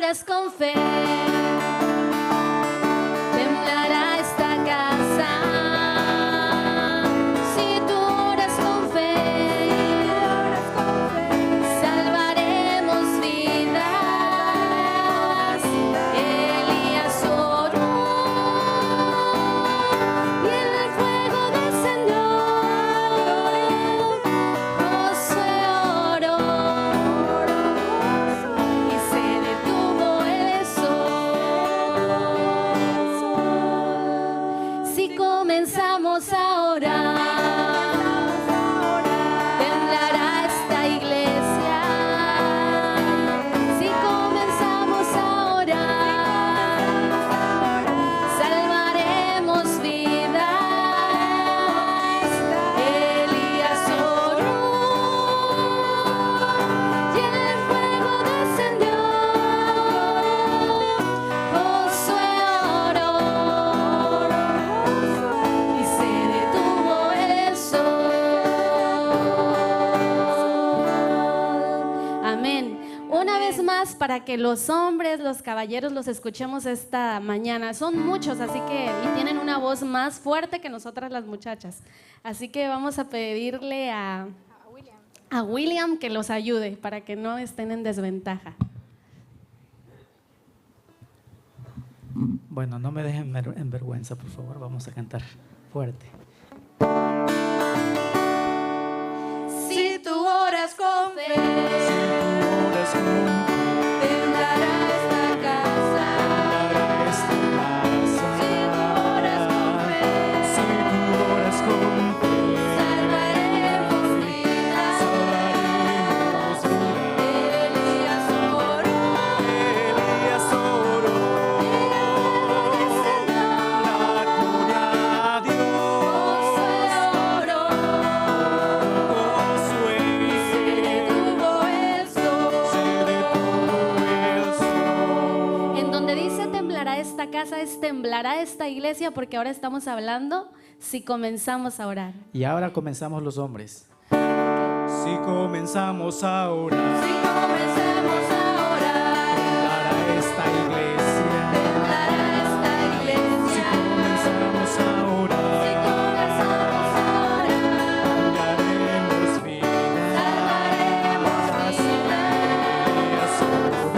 oras con fe, temblará esta casa. Si tú oras con fe, salvaremos vidas. Elías oró y el fuego descendió. Josué oró y se detuvo el sol. Si comenzamos a orar, temblará esta iglesia. Si comenzamos a orar, salvaremos vidas. Elías oró y el fuego descendió. Josué oró y se detuvo el sol. Amén. Una vez más, para que los hombres, los caballeros los escuchemos esta mañana. Son muchos, así que y tienen una voz más fuerte que nosotras las muchachas. Así que vamos a pedirle a William que los ayude para que no estén en desventaja. Bueno, no me dejen en vergüenza, por favor. Vamos a cantar fuerte. Si tú oras con fe, temblará esta casa. Si tú oras con fe, salvaremos vidas. Elías oró y el fuego descendió. Josué oró y se detuvo el sol. En donde dice temblará esta casa, es temblará esta iglesia, porque ahora estamos hablando si comenzamos a orar. Y ahora comenzamos los hombres. Si comenzamos a orar, Si comenzamos a orar, temblará esta iglesia. temblará esta Si iglesia. comenzamos a Si orar, comenzamos a orar, cambiaremos vidas. salvaremos vidas. Elías oró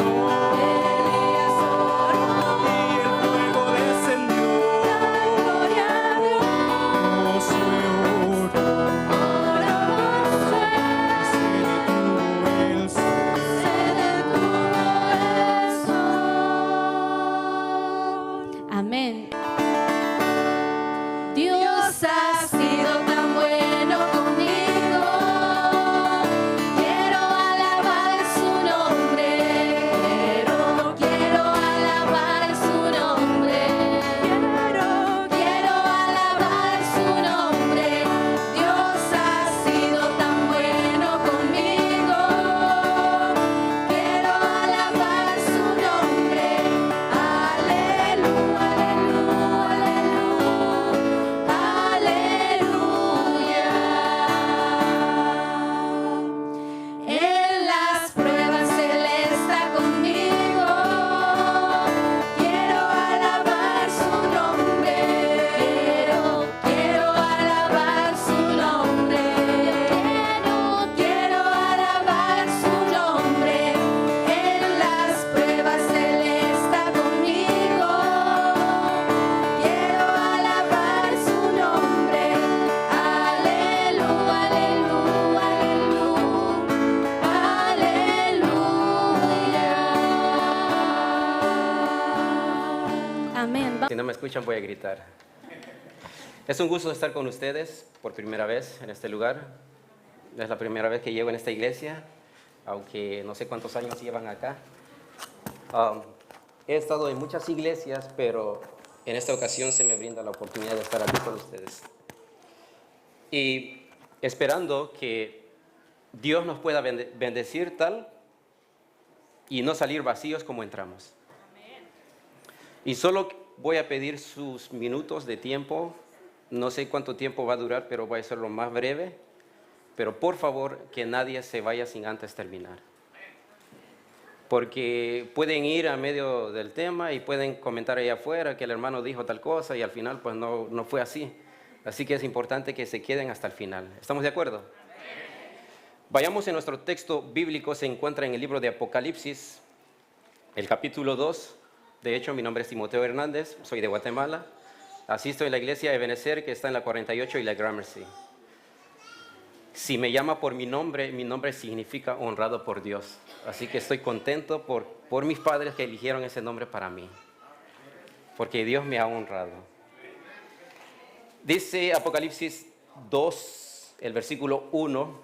Elías oró, y el fuego descendió. gloria a Dios. Josué oró Oró Josué, y se detuvo el sol. se detuvo el sol. Amén. Dios ha sido tan bueno conmigo. Quiero alabar su nombre. Quiero alabar su nombre. Quiero alabar su nombre. Dios ha sido tan bueno conmigo. Quiero alabar su nombre. Aleluya, aleluya, aleluya. En las pruebas Él está conmigo. Quiero alabar su nombre. Quiero alabar su nombre. Quiero alabar su nombre. En las pruebas Él está conmigo. Quiero alabar su nombre. Aleluya, aleluya, aleluya. Amén. Si no me escuchan, voy a gritar. Es un gusto estar con ustedes por primera vez en este lugar. Es la primera vez que llego en esta iglesia, aunque no sé cuántos años llevan acá. He estado en muchas iglesias, pero en esta ocasión se me brinda la oportunidad de estar aquí con ustedes. Y esperando que Dios nos pueda bendecir tal y no salir vacíos como entramos. Y solo voy a pedir sus minutos de tiempo. No sé cuánto tiempo va a durar, pero voy a hacerlo más breve. Pero por favor, que nadie se vaya sin antes terminar. porque pueden ir a medio del tema y pueden comentar allá afuera que el hermano dijo tal cosa y al final pues no fue así. Así que es importante que se queden hasta el final. ¿Estamos de acuerdo? Vayamos en nuestro texto bíblico, se encuentra en el libro de Apocalipsis, el capítulo 2. De hecho, mi nombre es Timoteo Hernández, soy de Guatemala. Asisto en la iglesia de Ebenezer, que está en la 48 y la Gramercy. Si me llama por mi nombre significa honrado por Dios. Así que estoy contento por mis padres que eligieron ese nombre para mí, porque Dios me ha honrado. Dice Apocalipsis 2, el versículo 1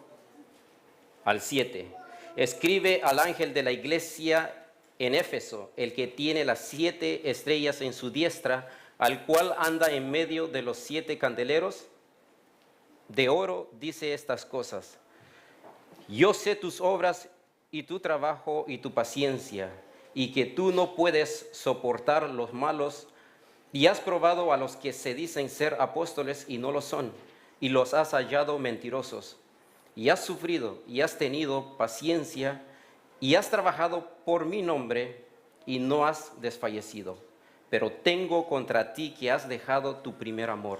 al 7. Escribe al ángel de la iglesia en Éfeso, el que tiene las 7 estrellas en su diestra, al cual anda en medio de los 7 candeleros de oro, dice estas cosas: yo sé tus obras y tu trabajo y tu paciencia, y que tú no puedes soportar los malos, y has probado a los que se dicen ser apóstoles y no lo son, y los has hallado mentirosos, y has sufrido y has tenido paciencia, y has trabajado por mi nombre y no has desfallecido. Pero tengo contra ti que has dejado tu primer amor.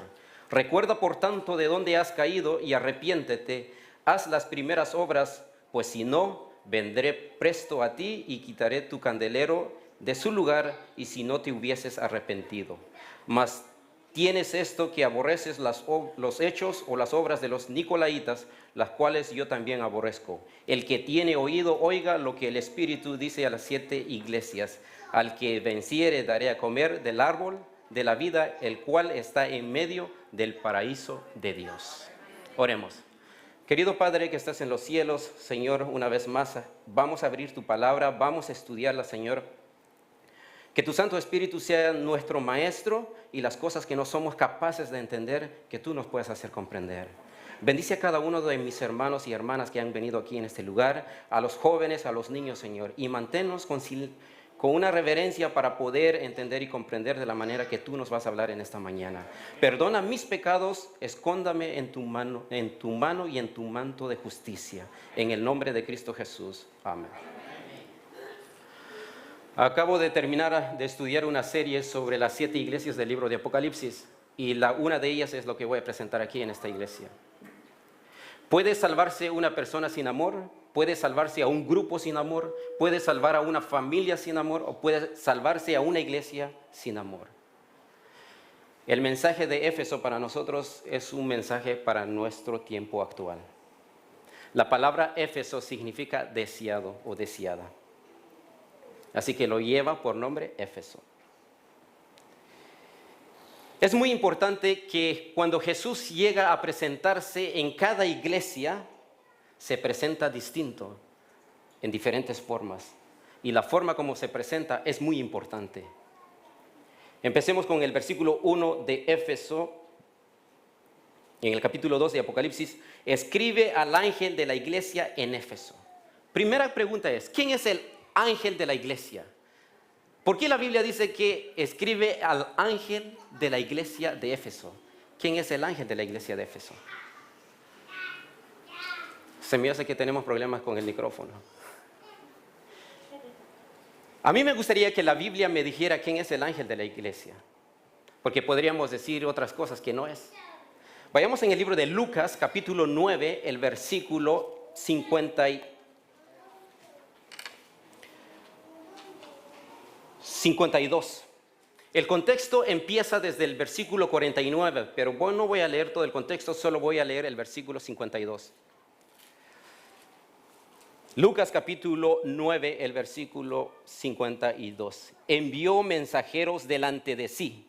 Recuerda por tanto de dónde has caído y arrepiéntete, haz las primeras obras, pues si no, vendré presto a ti y quitaré tu candelero de su lugar, y si no te hubieses arrepentido. Mas tienes esto, que aborreces los hechos o las obras de los nicolaítas, las cuales yo también aborrezco. El que tiene oído, oiga lo que el Espíritu dice a las 7 iglesias. Al que venciere daré a comer del árbol de la vida, el cual está en medio del paraíso de Dios. Oremos. Querido Padre que estás en los cielos, Señor, una vez más vamos a abrir tu palabra, vamos a estudiarla, Señor. Que tu Santo Espíritu sea nuestro maestro, y las cosas que no somos capaces de entender, que tú nos puedas hacer comprender. Bendice a cada uno de mis hermanos y hermanas que han venido aquí en este lugar, a los jóvenes, a los niños, Señor, y manténnos con una reverencia para poder entender y comprender de la manera que tú nos vas a hablar en esta mañana. Perdona mis pecados, escóndame en tu mano y en tu manto de justicia. En el nombre de Cristo Jesús. Amén. Acabo de terminar de estudiar una serie sobre las 7 iglesias del libro de Apocalipsis, y una de ellas es lo que voy a presentar aquí en esta iglesia. ¿Puede salvarse una persona sin amor? ¿Puede salvarse a un grupo sin amor? ¿Puede salvar a una familia sin amor? ¿O puede salvarse a una iglesia sin amor? El mensaje de Éfeso para nosotros es un mensaje para nuestro tiempo actual. La palabra Éfeso significa deseado o deseada. Así que lo lleva por nombre Éfeso. Es muy importante que cuando Jesús llega a presentarse en cada iglesia, se presenta distinto, en diferentes formas. Y la forma como se presenta es muy importante. Empecemos con el versículo 1 de Éfeso, en el capítulo 2 de Apocalipsis. Escribe al ángel de la iglesia en Éfeso. Primera pregunta es, ¿quién es el ángel de la iglesia? ¿Por qué la Biblia dice que escribe al ángel de la iglesia de Éfeso? ¿Quién es el ángel de la iglesia de Éfeso? Se me hace que tenemos problemas con el micrófono. A mí me gustaría que la Biblia me dijera quién es el ángel de la iglesia, porque podríamos decir otras cosas que no es. Vayamos en el libro de Lucas, capítulo 9, el versículo 52. El contexto empieza desde el versículo 49, pero no voy a leer todo el contexto, solo voy a leer el versículo 52. Lucas capítulo 9, el versículo 52. Envió mensajeros delante de sí.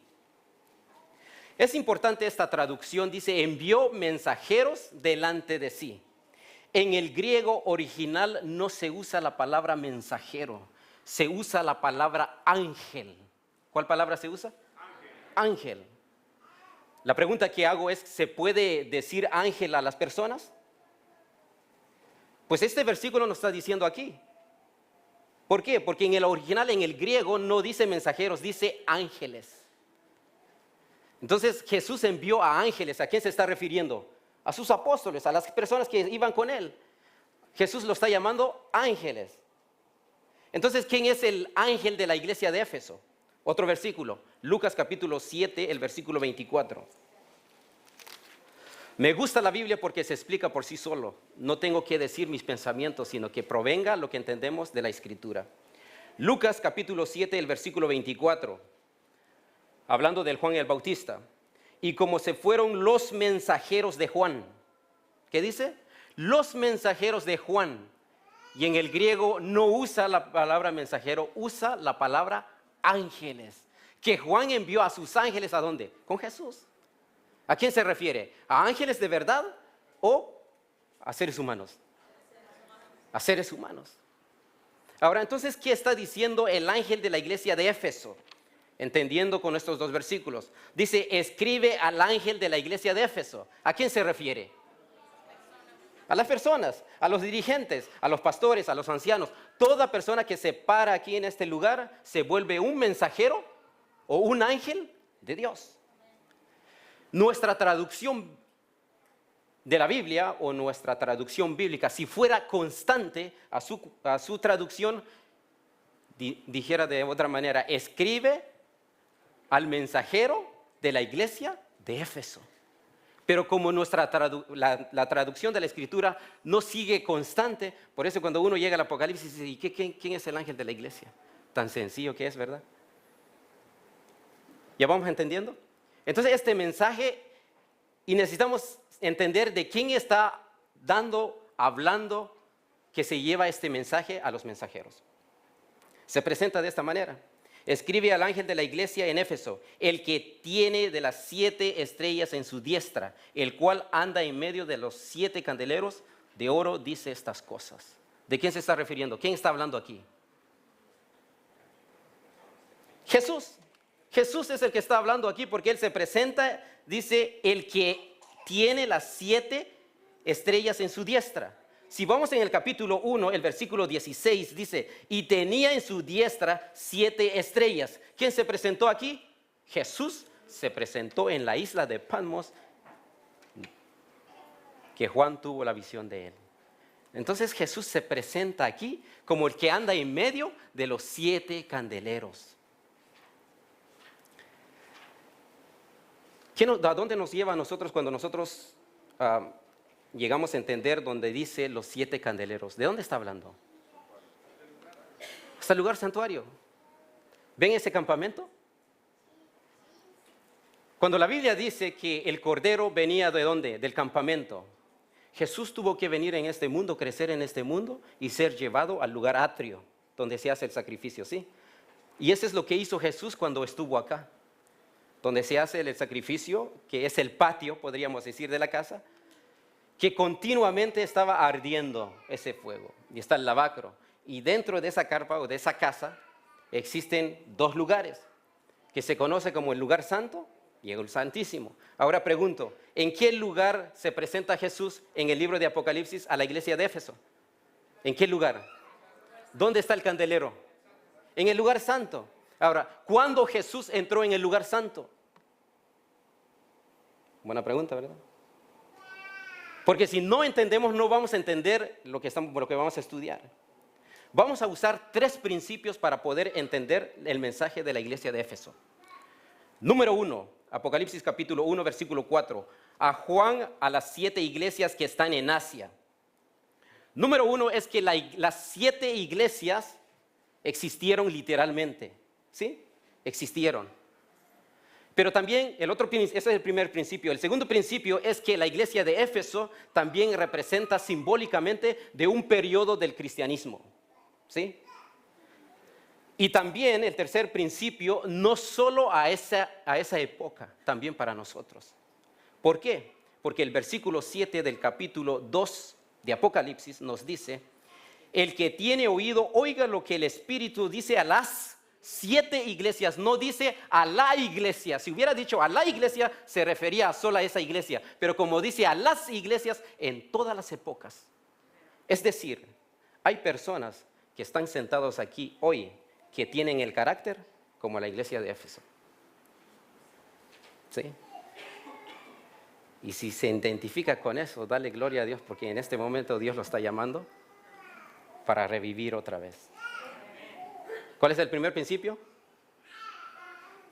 Es importante esta traducción, dice envió mensajeros delante de sí. En el griego original no se usa la palabra mensajero, se usa la palabra ángel. ¿Cuál palabra se usa? Ángel. La pregunta que hago es, ¿se puede decir ángel a las personas? Pues este versículo nos está diciendo aquí. ¿Por qué? Porque en el original, en el griego, no dice mensajeros, dice ángeles. Entonces Jesús envió a ángeles. ¿A quién se está refiriendo? A sus apóstoles, a las personas que iban con él. Jesús lo está llamando ángeles. Entonces, ¿quién es el ángel de la iglesia de Éfeso? Otro versículo, Lucas capítulo 7, el versículo 24. Me gusta la Biblia porque se explica por sí solo. No tengo que decir mis pensamientos, sino que provenga lo que entendemos de la Escritura. Lucas capítulo 7, el versículo 24, hablando del Juan el Bautista. Y como se fueron los mensajeros de Juan. ¿Qué dice? Los mensajeros de Juan. Y en el griego no usa la palabra mensajero, usa la palabra ángeles. Que Juan envió a sus ángeles, ¿a dónde? Con Jesús. ¿A quién se refiere? ¿A ángeles de verdad o a seres humanos? A seres humanos. Ahora, entonces, ¿qué está diciendo el ángel de la iglesia de Éfeso? Entendiendo con estos dos versículos. Dice, escribe al ángel de la iglesia de Éfeso. ¿A quién se refiere? A las personas, a los dirigentes, a los pastores, a los ancianos. Toda persona que se para aquí en este lugar se vuelve un mensajero o un ángel de Dios. Nuestra traducción de la Biblia o nuestra traducción bíblica, si fuera constante a su traducción, dijera de otra manera, escribe al mensajero de la iglesia de Éfeso. Pero como la traducción de la Escritura no sigue constante, por eso cuando uno llega al Apocalipsis dice, ¿y quién es el ángel de la iglesia? Tan sencillo que es, ¿verdad? ¿Ya vamos entendiendo? Entonces este mensaje, y necesitamos entender de quién está hablando, que se lleva este mensaje a los mensajeros. Se presenta de esta manera. Escribe al ángel de la iglesia en Éfeso, el que tiene de las 7 estrellas en su diestra, el cual anda en medio de los 7 candeleros de oro, dice estas cosas. ¿De quién se está refiriendo? ¿Quién está hablando aquí? Jesús. Jesús es el que está hablando aquí porque Él se presenta, dice, el que tiene las 7 estrellas en su diestra. Si vamos en el capítulo 1, el versículo 16, dice, y tenía en su diestra 7 estrellas. ¿Quién se presentó aquí? Jesús se presentó en la isla de Patmos, que Juan tuvo la visión de Él. Entonces Jesús se presenta aquí como el que anda en medio de los 7 candeleros. ¿A dónde nos lleva a nosotros cuando nosotros llegamos a entender donde dice los 7 candeleros? ¿De dónde está hablando? Hasta el lugar santuario. ¿Ven ese campamento? Cuando la Biblia dice que el Cordero venía ¿de dónde? Del campamento. Jesús tuvo que venir en este mundo, crecer en este mundo y ser llevado al lugar atrio, donde se hace el sacrificio, ¿sí? Y eso es lo que hizo Jesús cuando estuvo acá, donde se hace el sacrificio, que es el patio, podríamos decir, de la casa, que continuamente estaba ardiendo ese fuego. Y está el lavacro. Y dentro de esa carpa o de esa casa existen 2 lugares, que se conoce como el lugar santo y el santísimo. Ahora pregunto, ¿en qué lugar se presenta Jesús en el libro de Apocalipsis a la iglesia de Éfeso? ¿En qué lugar? ¿Dónde está el candelero? En el lugar santo. Ahora, ¿cuándo Jesús entró en el lugar santo? Buena pregunta, ¿verdad? Porque si no entendemos, no vamos a entender lo que vamos a estudiar. Vamos a usar 3 principios para poder entender el mensaje de la iglesia de Éfeso. Número 1, Apocalipsis capítulo 1, versículo 4. A Juan a las 7 iglesias que están en Asia. Número 1 es que las 7 iglesias existieron literalmente. ¿Sí? Existieron. Pero también ese es el primer principio. El segundo principio es que la iglesia de Éfeso también representa simbólicamente de un periodo del cristianismo. ¿Sí? Y también el tercer principio, no solo a esa época, también para nosotros. ¿Por qué? Porque el versículo 7 del capítulo 2 de Apocalipsis nos dice, el que tiene oído, oiga lo que el Espíritu dice a las 7 iglesias, no dice a la iglesia. Si hubiera dicho a la iglesia, se refería solo a esa iglesia. Pero como dice a las iglesias en todas las épocas. Es decir, hay personas que están sentados aquí hoy que tienen el carácter como la iglesia de Éfeso. ¿Sí? Y si se identifica con eso, dale gloria a Dios, porque en este momento Dios lo está llamando para revivir otra vez. ¿Cuál es el primer principio?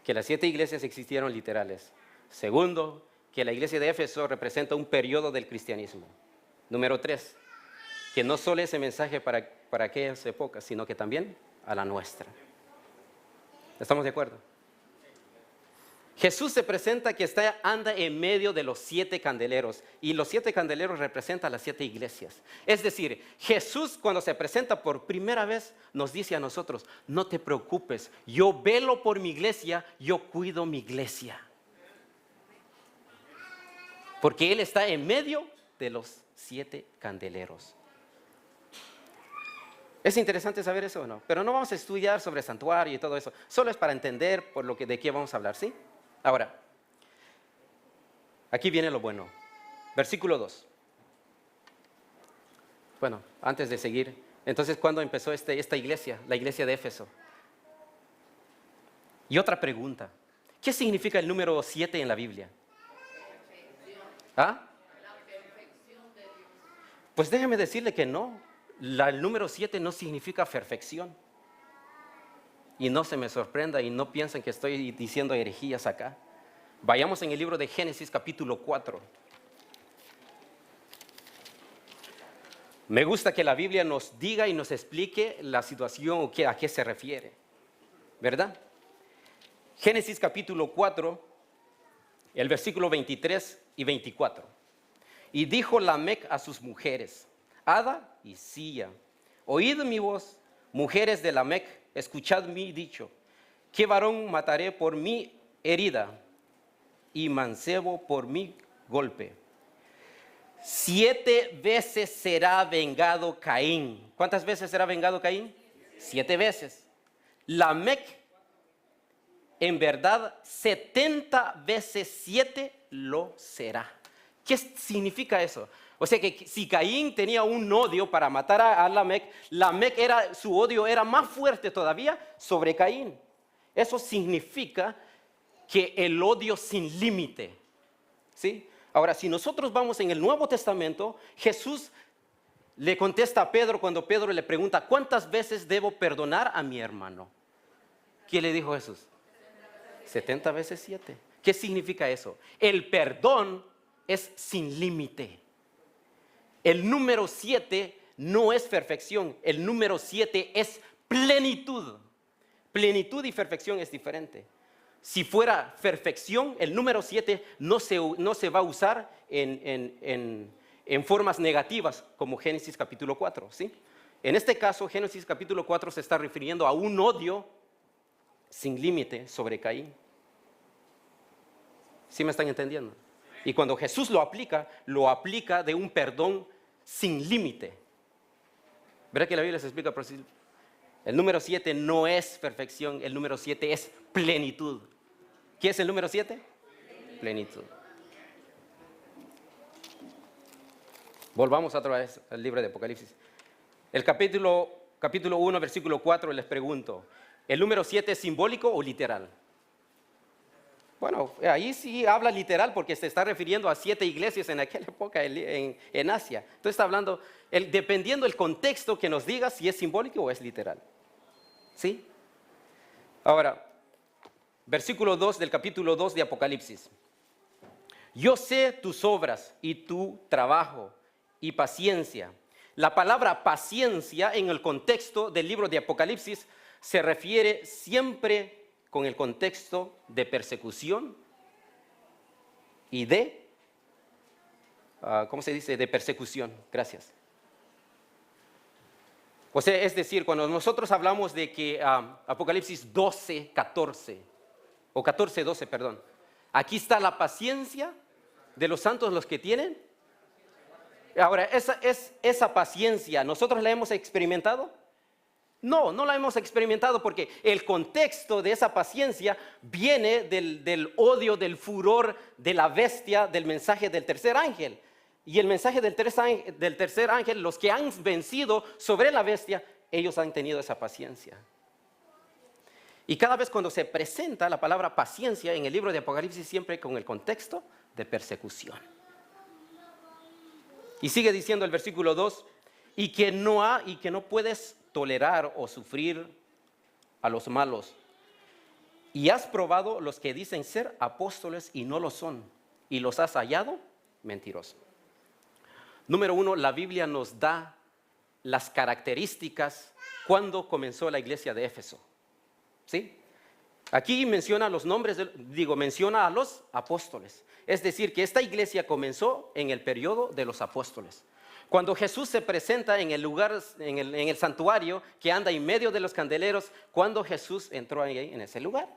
Que las 7 iglesias existieron literales. Segundo, que la iglesia de Éfeso representa un periodo del cristianismo. Número 3, que no solo ese mensaje para aquellas épocas, sino que también a la nuestra. ¿Estamos de acuerdo? Jesús se presenta que anda en medio de los 7 candeleros, y los 7 candeleros representan las 7 iglesias. Es decir, Jesús, cuando se presenta por primera vez, nos dice a nosotros: no te preocupes, yo velo por mi iglesia, yo cuido mi iglesia. Porque Él está en medio de los 7 candeleros. Es interesante saber eso o no, pero no vamos a estudiar sobre el santuario y todo eso. Solo es para entender de qué vamos a hablar, ¿sí? Ahora, aquí viene lo bueno. Versículo 2. Bueno, antes de seguir, entonces, ¿cuándo empezó esta iglesia? La iglesia de Éfeso. Y otra pregunta: ¿qué significa el número 7 en la Biblia? ¿Ah? Pues déjeme decirle que no. El número 7 no significa perfección. Y no se me sorprenda y no piensen que estoy diciendo herejías acá. Vayamos en el libro de Génesis capítulo 4. Me gusta que la Biblia nos diga y nos explique la situación o a qué se refiere, ¿verdad? Génesis capítulo 4, el versículo 23 y 24. Y dijo Lamec a sus mujeres, Ada y Silla: oíd mi voz, mujeres de Lamec, escuchad mi dicho. ¿Qué varón mataré por mi herida y mancebo por mi golpe? 7 veces será vengado Caín. ¿Cuántas veces será vengado Caín? 7 veces. Lamec, en verdad, 70 veces 7 lo será. ¿Qué significa eso? O sea que si Caín tenía un odio para matar a Lamec, su odio era más fuerte todavía sobre Caín. Eso significa que el odio sin límite, ¿sí? Ahora, si nosotros vamos en el Nuevo Testamento, Jesús le contesta a Pedro cuando Pedro le pregunta: ¿cuántas veces debo perdonar a mi hermano? ¿Qué le dijo Jesús? 70 veces 7. ¿Qué significa eso? El perdón es sin límite. El número 7 no es perfección, el número 7 es plenitud. Plenitud y perfección es diferente. Si fuera perfección, el número 7 no se va a usar en formas negativas como Génesis capítulo 4, ¿sí? En este caso, Génesis capítulo 4 se está refiriendo a un odio sin límite sobre Caín. ¿Sí me están entendiendo? Y cuando Jesús lo aplica de un perdón sin límite. ¿Verdad que la Biblia se explica por sí? El número 7 no es perfección, el número 7 es plenitud. ¿Qué es el número 7? Plenitud. Volvamos otra vez al libro de Apocalipsis. El capítulo 1, versículo 4, les pregunto: ¿el número 7 es simbólico o literal? Bueno, ahí sí habla literal porque se está refiriendo a 7 iglesias en aquella época en Asia. Entonces está hablando, dependiendo del contexto, que nos diga si es simbólico o es literal. ¿Sí? Ahora, versículo 2 del capítulo 2 de Apocalipsis. Yo sé tus obras y tu trabajo y paciencia. La palabra paciencia en el contexto del libro de Apocalipsis se refiere siempre con el contexto de persecución y de, ¿cómo se dice? De persecución. Gracias. O sea, es decir, cuando nosotros hablamos de que Apocalipsis 12, 14, o 14, 12, perdón. Aquí está la paciencia de los santos, los que tienen. Ahora, esa paciencia, ¿nosotros la hemos experimentado? No, no la hemos experimentado porque el contexto de esa paciencia viene del odio, del furor de la bestia, del mensaje del tercer ángel. Y el mensaje del tercer ángel, los que han vencido sobre la bestia, ellos han tenido esa paciencia. Y cada vez cuando se presenta la palabra paciencia en el libro de Apocalipsis, siempre con el contexto de persecución. Y sigue diciendo el versículo 2, y que no puedes tolerar o sufrir a los malos. Y has probado los que dicen ser apóstoles y no lo son, y los has hallado mentirosos. Número 1, la Biblia nos da las características cuando comenzó la iglesia de Éfeso. ¿Sí? Aquí menciona los nombres, menciona a los apóstoles. Es decir, que esta iglesia comenzó en el periodo de los apóstoles. Cuando Jesús se presenta en el lugar, en el santuario que anda en medio de los candeleros, cuando Jesús entró ahí en ese lugar,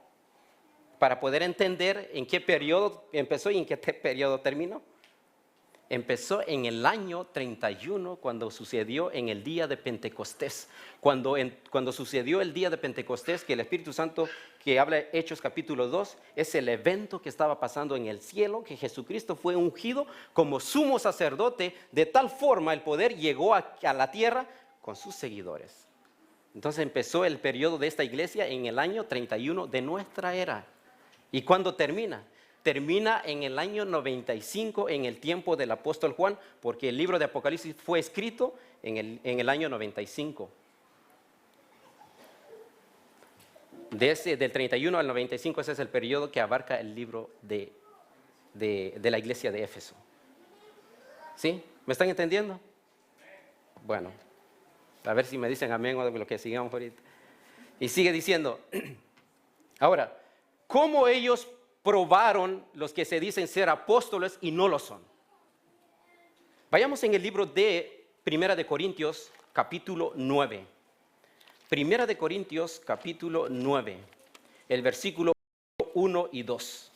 para poder entender en qué periodo empezó y en qué periodo terminó. Empezó en el año 31, cuando sucedió en el día de Pentecostés. Cuando sucedió el día de Pentecostés, que el Espíritu Santo, que habla Hechos capítulo 2, es el evento que estaba pasando en el cielo, que Jesucristo fue ungido como sumo sacerdote, de tal forma el poder llegó a la tierra con sus seguidores. Entonces empezó el periodo de esta iglesia en el año 31 de nuestra era. ¿Y cuándo termina? Termina en el año 95, en el tiempo del apóstol Juan, porque el libro de Apocalipsis fue escrito en el año 95. Del 31 al 95, ese es el periodo que abarca el libro de la iglesia de Éfeso. ¿Sí? ¿Me están entendiendo? Bueno, a ver si me dicen amén o de lo que sigamos ahorita. Y sigue diciendo, ahora, ¿cómo ellos probaron los que se dicen ser apóstoles y no lo son? Vayamos en el libro de Primera de Corintios, capítulo 9. Primera de Corintios, capítulo 9, el versículo 1 y 2.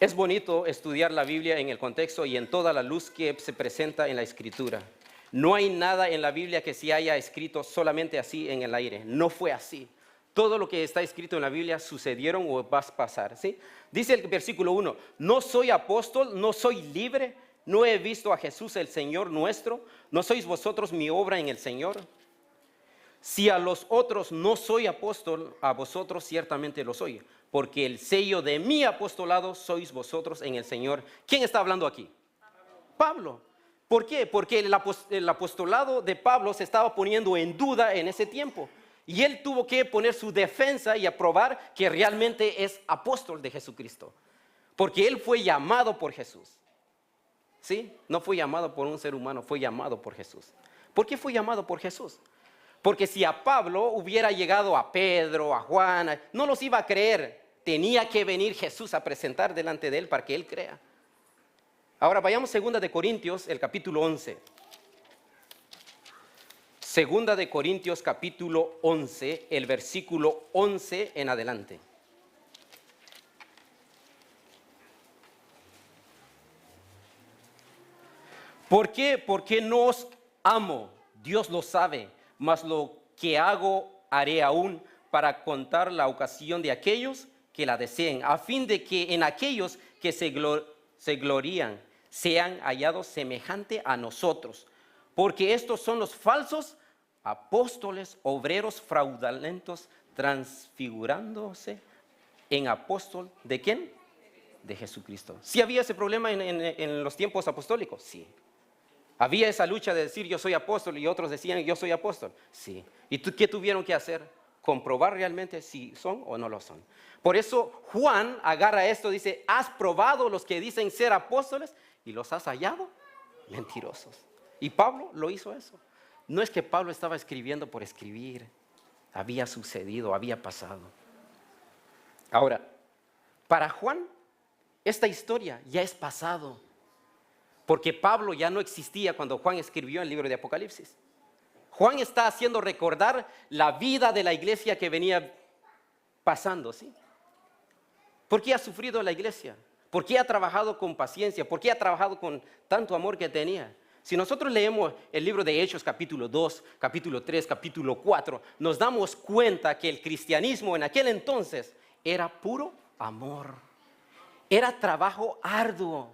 Es bonito estudiar la Biblia en el contexto y en toda la luz que se presenta en la Escritura. No hay nada en la Biblia que se haya escrito solamente así en el aire. No fue así. Todo lo que está escrito en la Biblia sucedieron o va a pasar. ¿Sí? Dice el versículo 1, no soy apóstol, no soy libre, no he visto a Jesús el Señor nuestro, no sois vosotros mi obra en el Señor. Si a los otros no soy apóstol, a vosotros ciertamente lo soy, porque el sello de mi apostolado sois vosotros en el Señor. ¿Quién está hablando aquí? Pablo. ¿Por qué? Porque el apostolado de Pablo se estaba poniendo en duda en ese tiempo. Y él tuvo que poner su defensa y aprobar que realmente es apóstol de Jesucristo. Porque él fue llamado por Jesús. ¿Sí? No fue llamado por un ser humano, fue llamado por Jesús. ¿Por qué fue llamado por Jesús? Porque si a Pablo hubiera llegado a Pedro, a Juan, no los iba a creer. Tenía que venir Jesús a presentar delante de él para que él crea. Ahora vayamos a 2 de Corintios, el capítulo 11. 2 de Corintios, capítulo 11, el versículo 11 en adelante. ¿Por qué? Porque no os amo, Dios lo sabe, mas lo que hago haré aún para contar la ocasión de aquellos que la deseen, a fin de que en aquellos que se glorían sean hallados semejante a nosotros, porque estos son los falsos apóstoles, obreros fraudulentos, transfigurándose en apóstol, ¿de quién? De Jesucristo. ¿Sí había ese problema en los tiempos apostólicos? Sí. ¿Había esa lucha de decir yo soy apóstol y otros decían yo soy apóstol? Sí. ¿Y qué tuvieron que hacer? Comprobar realmente si son o no lo son. Por eso Juan agarra esto, dice, ¿has probado los que dicen ser apóstoles y los has hallado mentirosos? Y Pablo lo hizo eso. No es que Pablo estaba escribiendo por escribir, había sucedido, había pasado. Ahora, para Juan, esta historia ya es pasado, porque Pablo ya no existía cuando Juan escribió el libro de Apocalipsis. Juan está haciendo recordar la vida de la iglesia que venía pasando, ¿sí? ¿Por qué ha sufrido la iglesia? ¿Por qué ha trabajado con paciencia? ¿Por qué ha trabajado con tanto amor que tenía? Si nosotros leemos el libro de Hechos capítulo 2, capítulo 3, capítulo 4, nos damos cuenta que el cristianismo en aquel entonces era puro amor. Era trabajo arduo.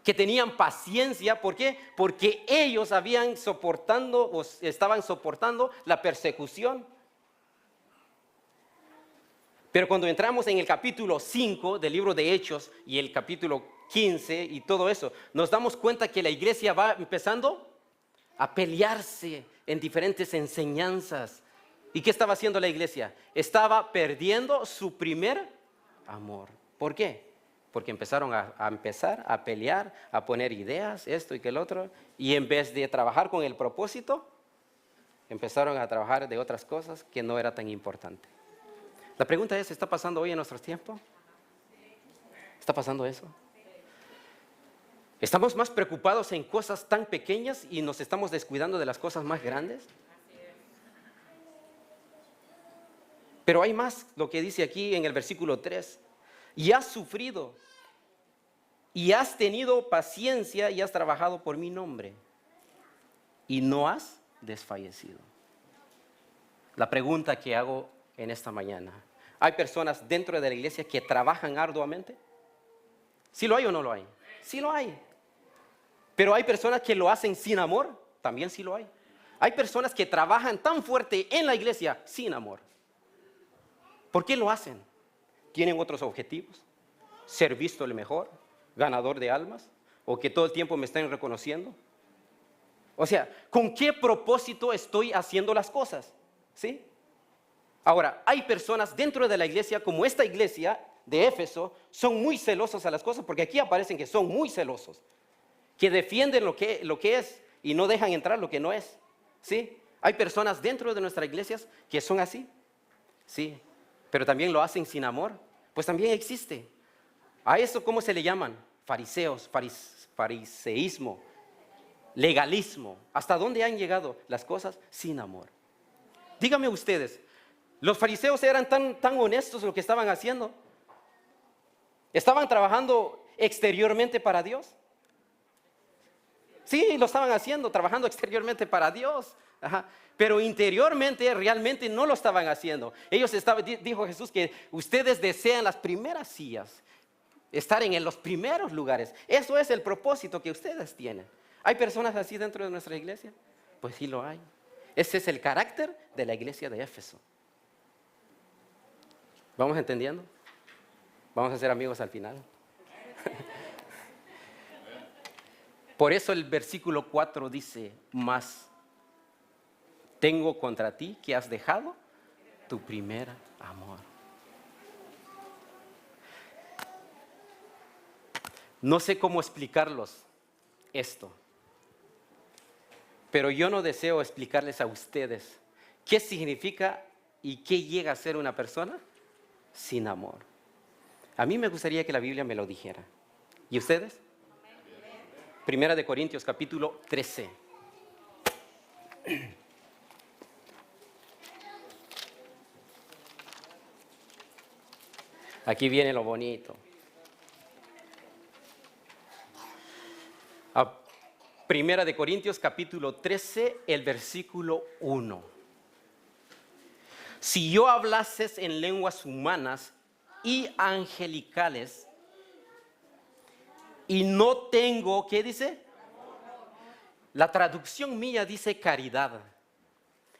Que tenían paciencia, ¿por qué? Porque ellos estaban soportando la persecución. Pero cuando entramos en el capítulo 5 del libro de Hechos y el capítulo 15 y todo eso, nos damos cuenta que la iglesia va empezando a pelearse en diferentes enseñanzas. ¿Y qué estaba haciendo la iglesia? Estaba perdiendo su primer amor. ¿Por qué? Porque empezaron a pelear, a poner ideas, esto y que el otro, y en vez de trabajar con el propósito, empezaron a trabajar de otras cosas que no era tan importante. La pregunta es, ¿está pasando hoy en nuestros tiempos? ¿Está pasando eso? ¿Estamos más preocupados en cosas tan pequeñas y nos estamos descuidando de las cosas más grandes? Pero hay más, lo que dice aquí en el versículo 3. Y has sufrido, y has tenido paciencia, y has trabajado por mi nombre, y no has desfallecido. La pregunta que hago en esta mañana: ¿hay personas dentro de la iglesia que trabajan arduamente? ¿Sí lo hay o no lo hay? Sí lo hay. Pero hay personas que lo hacen sin amor, también sí lo hay. Hay personas que trabajan tan fuerte en la iglesia sin amor. ¿Por qué lo hacen? ¿Tienen otros objetivos? ¿Ser visto el mejor? ¿Ganador de almas? ¿O que todo el tiempo me estén reconociendo? O sea, ¿con qué propósito estoy haciendo las cosas? ¿Sí? Ahora, hay personas dentro de la iglesia, como esta iglesia de Éfeso, son muy celosos a las cosas, porque aquí aparecen que son muy celosos, que defienden lo que es y no dejan entrar lo que no es. ¿Sí? Hay personas dentro de nuestras iglesias que son así. Sí, pero también lo hacen sin amor. Pues también existe. ¿A eso cómo se le llaman? Fariseos, fariseísmo, legalismo. ¿Hasta dónde han llegado las cosas? Sin amor. Díganme ustedes, ¿los fariseos eran tan honestos en lo que estaban haciendo? ¿Estaban trabajando exteriormente para Dios? Sí, lo estaban haciendo, trabajando exteriormente para Dios. Ajá. Pero interiormente realmente no lo estaban haciendo. Dijo Jesús que ustedes desean las primeras sillas, estar en los primeros lugares. Eso es el propósito que ustedes tienen. ¿Hay personas así dentro de nuestra iglesia? Pues sí lo hay. Ese es el carácter de la iglesia de Éfeso. ¿Vamos entendiendo? Vamos a ser amigos al final. Por eso el versículo 4 dice: mas tengo contra ti que has dejado tu primer amor. No sé cómo explicarlos esto, pero yo no deseo explicarles a ustedes qué significa y qué llega a ser una persona sin amor. A mí me gustaría que la Biblia me lo dijera. ¿Y ustedes? Primera de Corintios capítulo 13. Aquí viene lo bonito. Primera de Corintios capítulo 13, el versículo 1. Si yo hablases en lenguas humanas y angelicales y no tengo, ¿qué dice? La traducción mía dice caridad.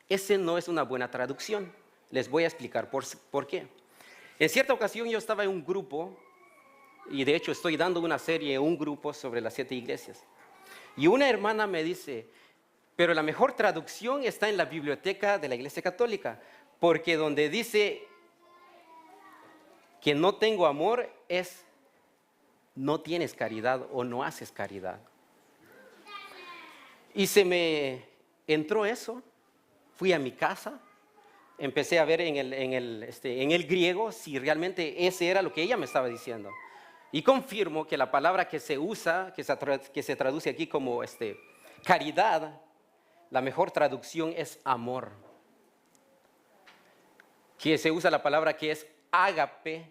Ese no es una buena traducción. Les voy a explicar por qué. En cierta ocasión yo estaba en un grupo, y de hecho estoy dando una serie, un grupo sobre las 7 iglesias. Y una hermana me dice: pero la mejor traducción está en la biblioteca de la Iglesia Católica, porque donde dice que no tengo amor es no tienes caridad o no haces caridad. Y se me entró eso, fui a mi casa, empecé a ver en el griego si realmente ese era lo que ella me estaba diciendo. Y confirmo que la palabra que se usa, que se traduce aquí como caridad, la mejor traducción es amor. Que se usa la palabra que es ágape,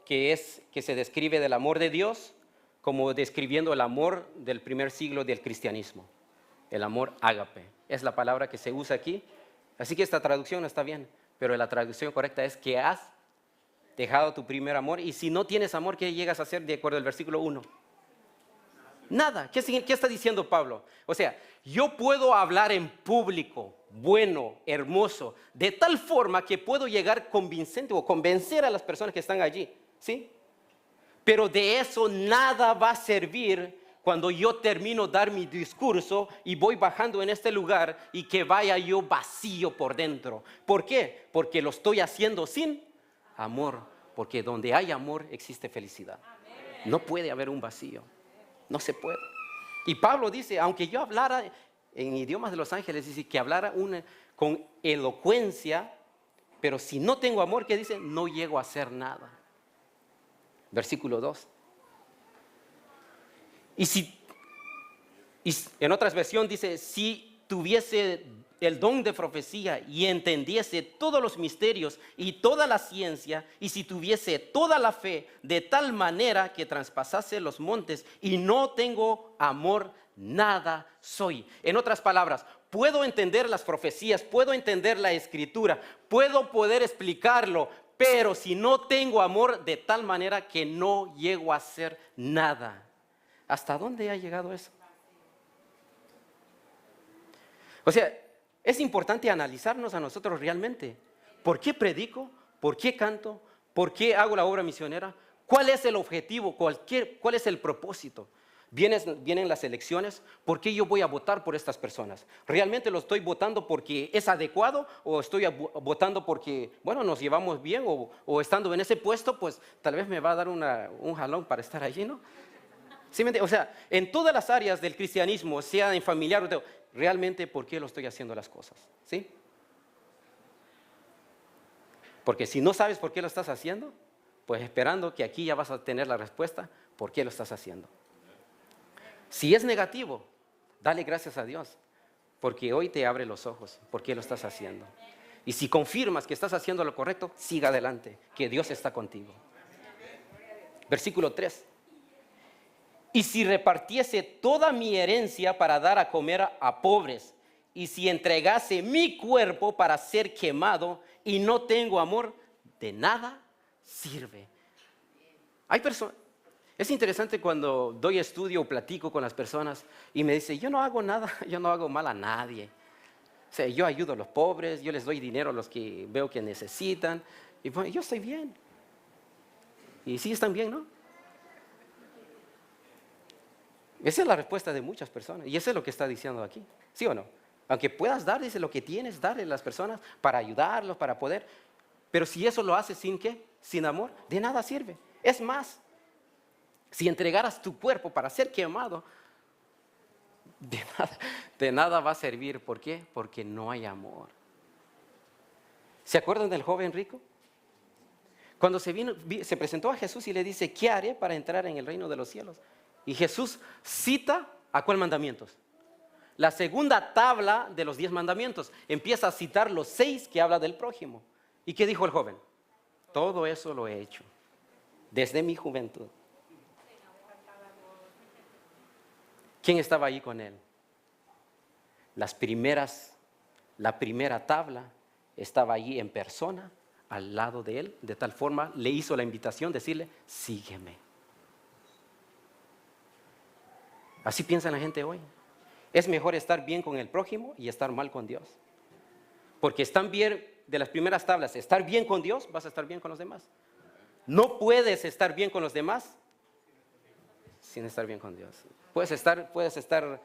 que se describe del amor de Dios, como describiendo el amor del primer siglo del cristianismo. El amor ágape es la palabra que se usa aquí. Así que esta traducción no está bien, pero la traducción correcta es que has dejado tu primer amor. Y si no tienes amor, ¿qué llegas a hacer de acuerdo al versículo 1? Nada. ¿Qué está diciendo Pablo? O sea, yo puedo hablar en público, bueno, hermoso, de tal forma que puedo llegar convincente o convencer a las personas que están allí, ¿sí? Pero de eso nada va a servir cuando yo termino de dar mi discurso y voy bajando en este lugar y que vaya yo vacío por dentro. ¿Por qué? Porque lo estoy haciendo sin amor. Porque donde hay amor existe felicidad. No puede haber un vacío. No se puede. Y Pablo dice, aunque yo hablara en idiomas de los ángeles, dice que hablara con elocuencia, pero si no tengo amor, ¿qué dice? No llego a hacer nada. Versículo 2. Y en otras versiones dice, si tuviese el don de profecía y entendiese todos los misterios y toda la ciencia, y si tuviese toda la fe de tal manera que traspasase los montes y no tengo amor, nada soy. En otras palabras, puedo entender las profecías, puedo entender la escritura, puedo poder explicarlo, pero si no tengo amor de tal manera que no llego a hacer nada. ¿Hasta dónde ha llegado eso? O sea, es importante analizarnos a nosotros realmente. ¿Por qué predico? ¿Por qué canto? ¿Por qué hago la obra misionera? ¿Cuál es el objetivo? ¿Cuál es el propósito? Vienen las elecciones. ¿Por qué yo voy a votar por estas personas? ¿Realmente lo estoy votando porque es adecuado? ¿O estoy votando porque, bueno, nos llevamos bien? ¿O estando en ese puesto, pues tal vez me va a dar un jalón para estar allí, ¿no? ¿Sí me entiende? O sea, en todas las áreas del cristianismo, sea en familiar, realmente, ¿por qué lo estoy haciendo las cosas? ¿Sí? Porque si no sabes por qué lo estás haciendo, pues esperando que aquí ya vas a tener la respuesta, ¿por qué lo estás haciendo? Si es negativo, dale gracias a Dios, porque hoy te abre los ojos, ¿por qué lo estás haciendo? Y si confirmas que estás haciendo lo correcto, siga adelante, que Dios está contigo. Versículo 3. Y si repartiese toda mi herencia para dar a comer a pobres, y si entregase mi cuerpo para ser quemado y no tengo amor, de nada sirve. Hay personas, es interesante cuando doy estudio o platico con las personas y me dicen, yo no hago nada, yo no hago mal a nadie. O sea, yo ayudo a los pobres, yo les doy dinero a los que veo que necesitan, y bueno, yo estoy bien. Y sí están bien, ¿no? Esa es la respuesta de muchas personas y eso es lo que está diciendo aquí, ¿sí o no? Aunque puedas dar, dice, lo que tienes, darle a las personas para ayudarlos, para poder, pero si eso lo haces sin ¿qué? Sin amor, de nada sirve. Es más, si entregaras tu cuerpo para ser quemado, de nada va a servir. ¿Por qué? Porque no hay amor. ¿Se acuerdan del joven rico? Cuando se presentó a Jesús y le dice, ¿qué haré para entrar en el reino de los cielos? Y Jesús cita ¿a cuál mandamientos? La segunda tabla de los 10 mandamientos. Empieza a citar los 6 que habla del prójimo. ¿Y qué dijo el joven? Todo eso lo he hecho desde mi juventud. ¿Quién estaba ahí con él? La primera tabla estaba allí en persona, al lado de él, de tal forma le hizo la invitación, decirle, sígueme. Así piensa la gente hoy. Es mejor estar bien con el prójimo y estar mal con Dios. Porque están bien, de las primeras tablas, estar bien con Dios, vas a estar bien con los demás. No puedes estar bien con los demás sin estar bien con Dios. Puedes estar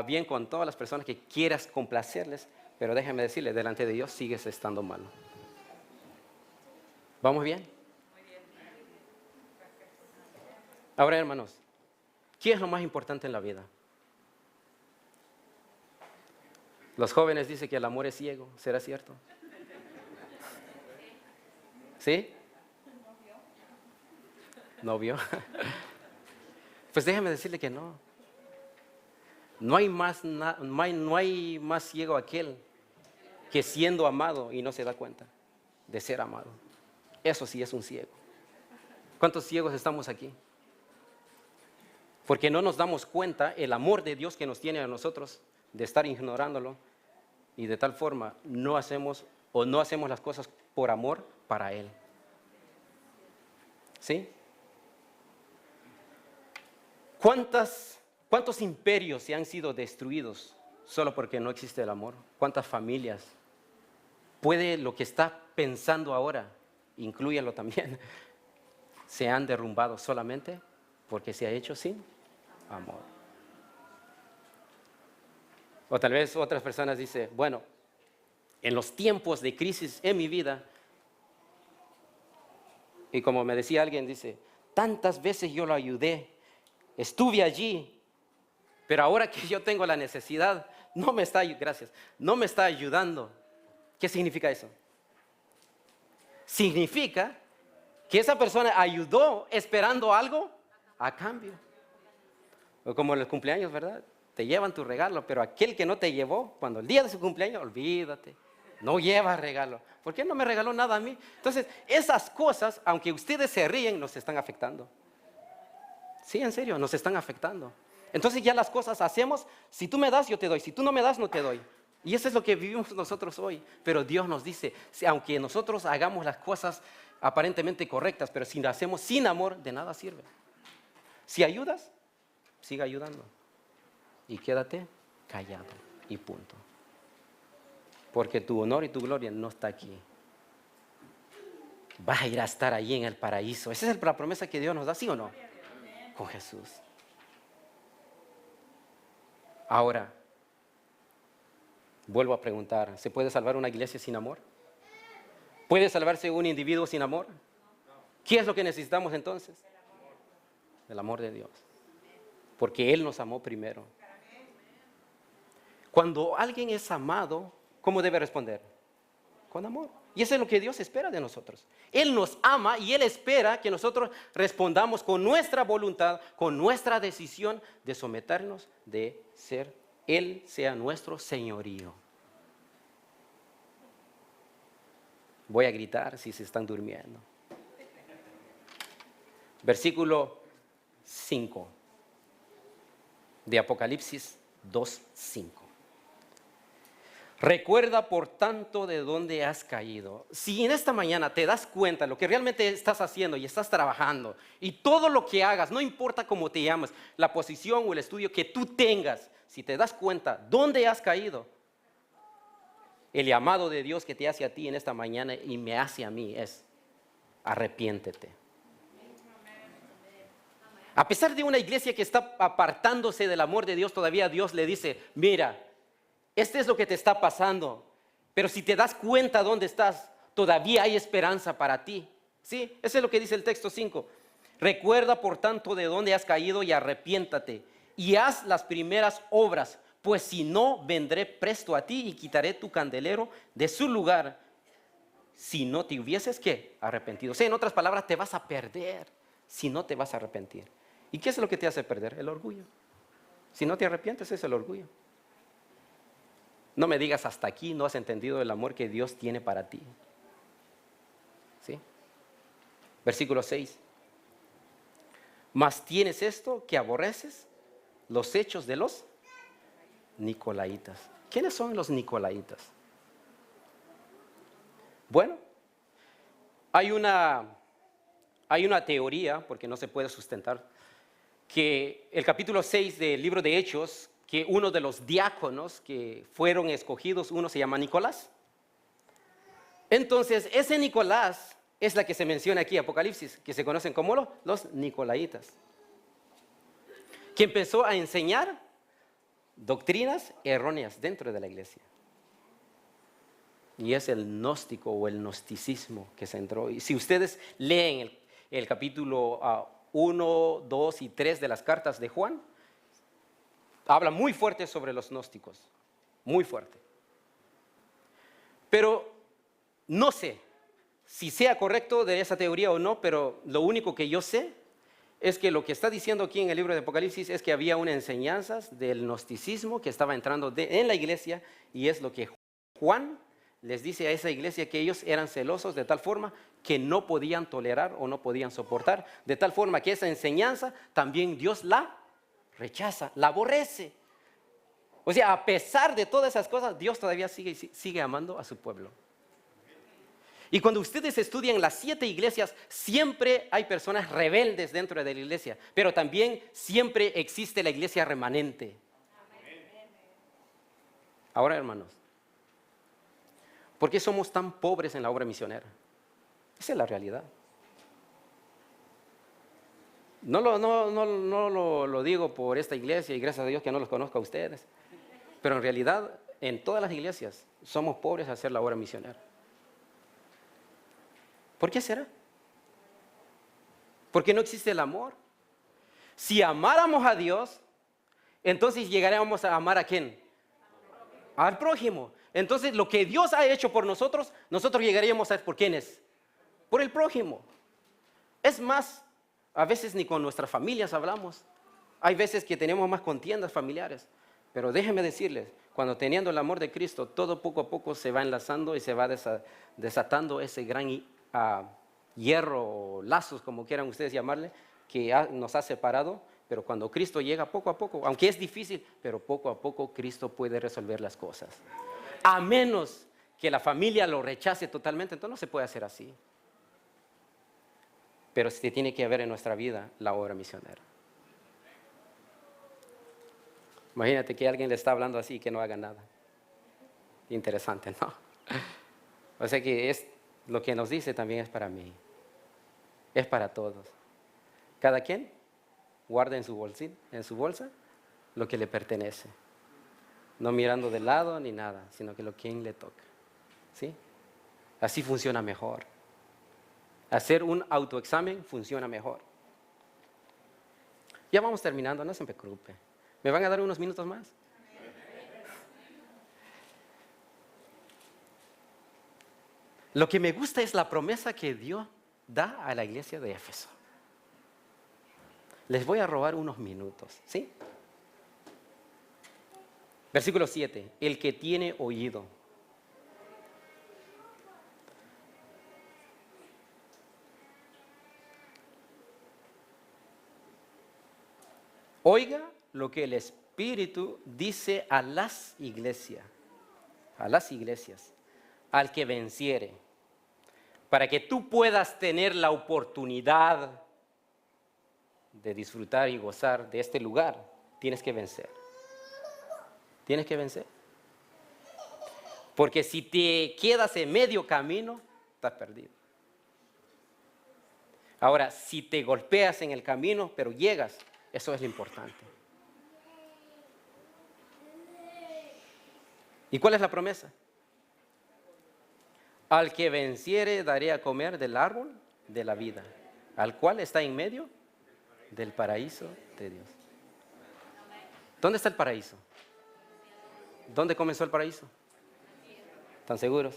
bien con todas las personas que quieras complacerles, pero déjame decirle, delante de Dios sigues estando mal. ¿Vamos bien? Ahora, hermanos, ¿qué es lo más importante en la vida? Los jóvenes dicen que el amor es ciego. ¿Será cierto? ¿Sí? ¿No vio? Pues déjame decirle que no. No hay más ciego aquel que siendo amado y no se da cuenta de ser amado. Eso sí es un ciego. ¿Cuántos ciegos estamos aquí? Porque no nos damos cuenta el amor de Dios que nos tiene a nosotros, de estar ignorándolo, y de tal forma no hacemos las cosas por amor para Él. ¿Sí? ¿Cuántos imperios se han sido destruidos solo porque no existe el amor? ¿Cuántas familias? Puede lo que está pensando ahora, inclúyelo también, se han derrumbado solamente porque se ha hecho sin amor. O tal vez otras personas dicen, bueno, en los tiempos de crisis en mi vida, y como me decía alguien, dice, tantas veces yo lo ayudé, estuve allí, pero ahora que yo tengo la necesidad, no me está ayudando. ¿Qué significa eso? Significa que esa persona ayudó esperando algo a cambio. O como en los cumpleaños, ¿verdad? Te llevan tu regalo, pero aquel que no te llevó, cuando el día de su cumpleaños, olvídate, no lleva regalo. ¿Por qué no me regaló nada a mí? Entonces, esas cosas, aunque ustedes se ríen, nos están afectando. Sí, en serio, nos están afectando. Entonces ya las cosas hacemos, si tú me das, yo te doy, si tú no me das, no te doy. Y eso es lo que vivimos nosotros hoy. Pero Dios nos dice, aunque nosotros hagamos las cosas aparentemente correctas, pero si lo hacemos sin amor, de nada sirve. Si ayudas, siga ayudando. Y quédate callado y punto. Porque tu honor y tu gloria no está aquí. Vas a ir a estar allí en el paraíso. Esa es la promesa que Dios nos da, ¿sí o no? Con Jesús. Ahora, vuelvo a preguntar, ¿se puede salvar una iglesia sin amor? ¿Puede salvarse un individuo sin amor? ¿Qué es lo que necesitamos entonces? El amor de Dios. Porque Él nos amó primero. Cuando alguien es amado, ¿cómo debe responder? Con amor. Y eso es lo que Dios espera de nosotros. Él nos ama y Él espera que nosotros respondamos con nuestra voluntad, con nuestra decisión de someternos, de ser, Él sea nuestro señorío. Voy a gritar si se están durmiendo. Versículo 5 de Apocalipsis 2:5. Recuerda, por tanto, de dónde has caído. Si en esta mañana te das cuenta de lo que realmente estás haciendo y estás trabajando, y todo lo que hagas, no importa cómo te llames, la posición o el estudio que tú tengas, si te das cuenta dónde has caído, el llamado de Dios que te hace a ti en esta mañana y me hace a mí es: arrepiéntete. A pesar de una iglesia que está apartándose del amor de Dios, todavía Dios le dice: mira, este es lo que te está pasando, pero si te das cuenta dónde estás, todavía hay esperanza para ti. ¿Sí? Eso es lo que dice el texto 5. Recuerda, por tanto, de dónde has caído y arrepiéntate y haz las primeras obras, pues si no, vendré presto a ti y quitaré tu candelero de su lugar, si no te hubieses, ¿qué? Arrepentido. O sea, en otras palabras, te vas a perder si no te vas a arrepentir. ¿Y qué es lo que te hace perder? El orgullo. Si no te arrepientes, es el orgullo. No me digas hasta aquí, no has entendido el amor que Dios tiene para ti. ¿Sí? Versículo 6. Mas tienes esto que aborreces, los hechos de los Nicolaitas. ¿Quiénes son los Nicolaitas? Bueno, hay una teoría, porque no se puede sustentar, que el capítulo 6 del libro de Hechos, que uno de los diáconos que fueron escogidos, uno se llama Nicolás. Entonces, ese Nicolás es la que se menciona aquí en Apocalipsis, que se conocen como los Nicolaitas, que empezó a enseñar doctrinas erróneas dentro de la iglesia. Y es el gnóstico o el gnosticismo que se entró. Y si ustedes leen el capítulo 1, 2 y 3 de las cartas de Juan, habla muy fuerte sobre los gnósticos, muy fuerte. Pero no sé si sea correcto de esa teoría o no, pero lo único que yo sé es que lo que está diciendo aquí en el libro de Apocalipsis es que había una enseñanza del gnosticismo que estaba entrando en la iglesia, y es lo que Juan les dice a esa iglesia, que ellos eran celosos de tal forma que no podían tolerar o no podían soportar, de tal forma que esa enseñanza también Dios la rechaza, la aborrece. O sea, a pesar de todas esas cosas, Dios todavía sigue amando a su pueblo. Y cuando ustedes estudian las 7 iglesias, siempre hay personas rebeldes dentro de la iglesia, pero también siempre existe la iglesia remanente. Ahora, hermanos, ¿por qué somos tan pobres en la obra misionera? Esa es la realidad. No lo digo por esta iglesia, y gracias a Dios que no los conozco a ustedes. Pero en realidad, en todas las iglesias, somos pobres a hacer la obra misionera. ¿Por qué será? Porque no existe el amor. Si amáramos a Dios, entonces llegaríamos a amar ¿a quién? Al prójimo. Entonces lo que Dios ha hecho por nosotros, nosotros llegaríamos a por quiénes. Por el prójimo. Es más, a veces ni con nuestras familias hablamos. Hay veces que tenemos más contiendas familiares. Pero déjenme decirles, cuando teniendo el amor de Cristo, todo poco a poco se va enlazando y se va desatando ese gran hierro o lazos, como quieran ustedes llamarle, que nos ha separado. Pero cuando Cristo llega poco a poco, aunque es difícil, pero poco a poco Cristo puede resolver las cosas. A menos que la familia lo rechace totalmente, entonces no se puede hacer así. Pero sí tiene que haber en nuestra vida la obra misionera. Imagínate que alguien le está hablando así y que no haga nada. Interesante, ¿no? O sea que lo que nos dice también es para mí. Es para todos. Cada quien guarda en su bolsa lo que le pertenece. No mirando de lado ni nada, sino que lo que le toca. ¿Sí? Así funciona mejor. Hacer un autoexamen funciona mejor. Ya vamos terminando, no se preocupe. ¿Me van a dar unos minutos más? Lo que me gusta es la promesa que Dios da a la iglesia de Éfeso. Les voy a robar unos minutos, ¿sí? Versículo 7. El que tiene oído. Oiga lo que el Espíritu dice a las iglesias. A las iglesias. Al que venciere. Para que tú puedas tener la oportunidad de disfrutar y gozar de este lugar, tienes que vencer. Tienes que vencer. Porque si te quedas en medio camino, estás perdido. Ahora, si te golpeas en el camino, pero llegas, eso es lo importante. ¿Y cuál es la promesa? Al que venciere daré a comer del árbol de la vida, al cual está en medio del paraíso de Dios. ¿Dónde está el paraíso? ¿Dónde comenzó el paraíso? ¿Están seguros?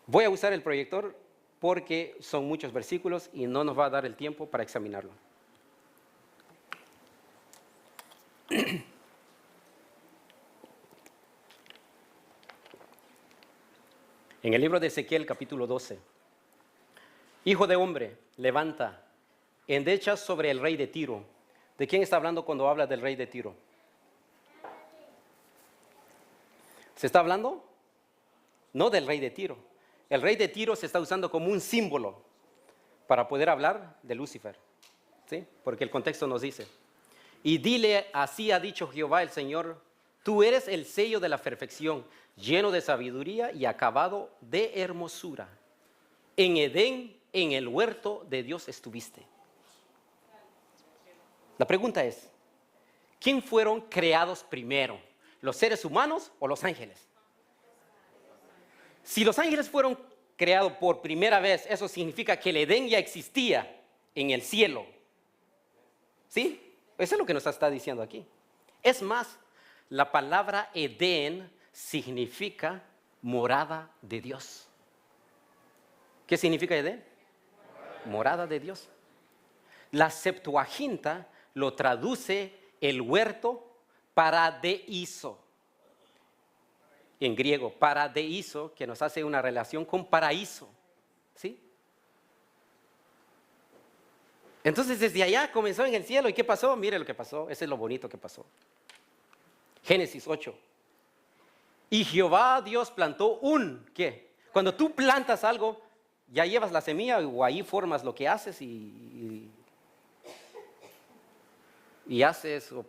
Voy a usar el proyector porque son muchos versículos y no nos va a dar el tiempo para examinarlo. En el libro de Ezequiel, capítulo 12. Hijo de hombre, levanta, endecha sobre el rey de Tiro. ¿De quién está hablando cuando habla del rey de Tiro? ¿Se está hablando? No del rey de Tiro. El rey de Tiro se está usando como un símbolo para poder hablar de Lucifer, ¿sí? Porque el contexto nos dice. Y dile, así ha dicho Jehová el Señor, tú eres el sello de la perfección, lleno de sabiduría y acabado de hermosura. En Edén, en el huerto de Dios estuviste. La pregunta es, ¿quién fueron creados primero? ¿Los seres humanos o los ángeles? Si los ángeles fueron creados por primera vez, eso significa que el Edén ya existía en el cielo. ¿Sí? Eso es lo que nos está diciendo aquí. Es más, la palabra Edén significa morada de Dios. ¿Qué significa Edén? Morada de Dios. La Septuaginta lo traduce el huerto paradeiso. En griego, paradeiso, que nos hace una relación con paraíso. ¿Sí? Entonces desde allá comenzó en el cielo. ¿Y qué pasó? Mire lo que pasó. Ese es lo bonito que pasó. Génesis 8. Y Jehová Dios plantó ¿qué? Cuando tú plantas algo, ya llevas la semilla o ahí formas lo que haces y haces o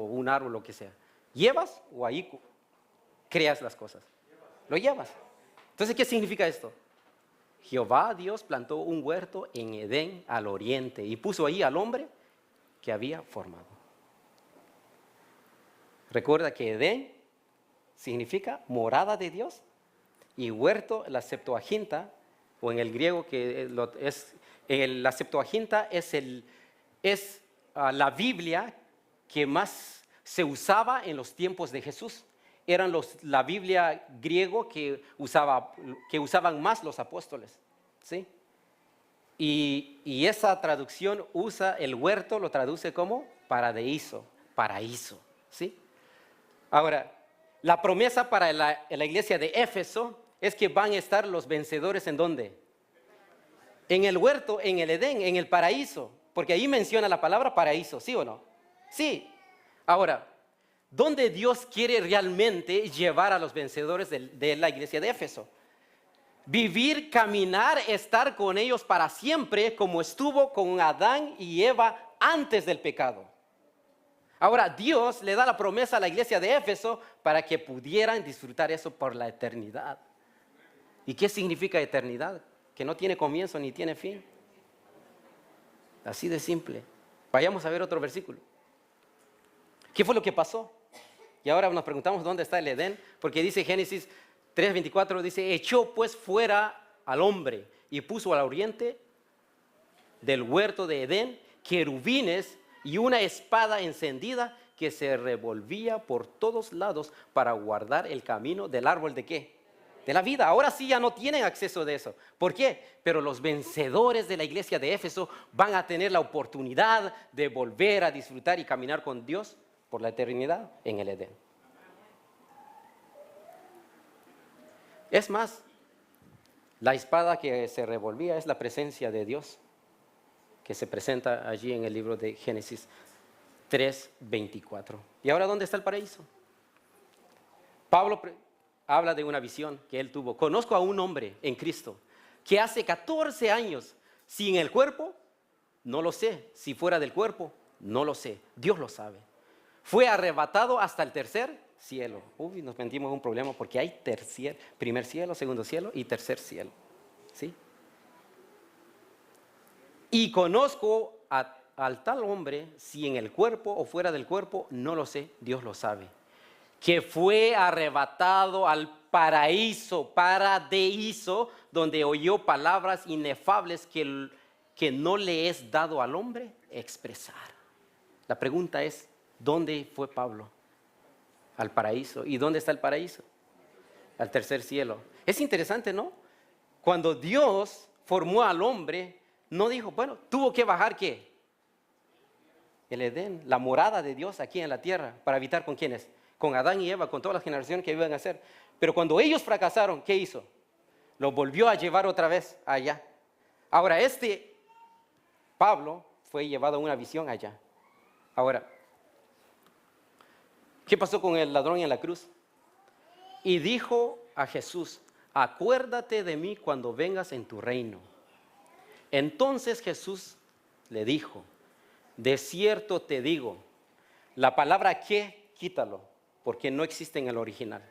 un árbol, lo que sea. ¿Llevas o ahí creas las cosas? Lo llevas. Entonces, ¿qué significa esto? Jehová Dios plantó un huerto en Edén al oriente y puso ahí al hombre que había formado. Recuerda que Edén significa morada de Dios y huerto, la Septuaginta, o en el griego la Septuaginta es la Biblia que más se usaba en los tiempos de Jesús. Eran la Biblia griego que usaban más los apóstoles, ¿sí? Y esa traducción usa el huerto, lo traduce como paradeiso, paraíso, ¿sí? Ahora, la promesa para la iglesia de Éfeso es que van a estar los vencedores ¿en dónde? En el huerto, en el Edén, en el paraíso, porque ahí menciona la palabra paraíso, ¿sí o no? Sí. Ahora, ¿dónde Dios quiere realmente llevar a los vencedores de la iglesia de Éfeso? Vivir, caminar, estar con ellos para siempre, como estuvo con Adán y Eva antes del pecado. Ahora, Dios le da la promesa a la iglesia de Éfeso para que pudieran disfrutar eso por la eternidad. ¿Y qué significa eternidad? Que no tiene comienzo ni tiene fin. Así de simple. Vayamos a ver otro versículo. ¿Qué fue lo que pasó? Y ahora nos preguntamos dónde está el Edén, porque dice Génesis 3:24, dice, echó pues fuera al hombre y puso al oriente del huerto de Edén querubines y una espada encendida que se revolvía por todos lados para guardar el camino del árbol ¿de qué? De la vida. Ahora sí ya no tienen acceso de eso. ¿Por qué? Pero los vencedores de la iglesia de Éfeso van a tener la oportunidad de volver a disfrutar y caminar con Dios por la eternidad en el Edén. Es más, la espada que se revolvía es la presencia de Dios, que se presenta allí en el libro de Génesis 3:24. ¿Y ahora dónde está el paraíso? Pablo habla de una visión que él tuvo. Conozco a un hombre en Cristo que hace 14 años, sin el cuerpo, no lo sé. Si fuera del cuerpo, no lo sé. Dios lo sabe. Fue arrebatado hasta el tercer cielo. Uy, nos metimos en un problema porque hay primer cielo, segundo cielo y tercer cielo. ¿Sí? Y conozco al tal hombre, si en el cuerpo o fuera del cuerpo, no lo sé, Dios lo sabe, que fue arrebatado al paraíso, paradeiso, donde oyó palabras inefables que no le es dado al hombre expresar. La pregunta es, ¿dónde fue Pablo? Al paraíso. ¿Y dónde está el paraíso? Al tercer cielo. Es interesante, ¿no? Cuando Dios formó al hombre, no dijo, bueno, tuvo que bajar ¿qué? El Edén, la morada de Dios aquí en la tierra, para habitar ¿con quiénes? Con Adán y Eva, con todas las generaciones que iban a hacer. Pero cuando ellos fracasaron, ¿qué hizo? Los volvió a llevar otra vez allá. Ahora, Pablo fue llevado a una visión allá. Ahora, ¿qué pasó con el ladrón en la cruz? Y dijo a Jesús, acuérdate de mí cuando vengas en tu reino. Entonces Jesús le dijo, de cierto te digo, la palabra que, quítalo, porque no existe en el original.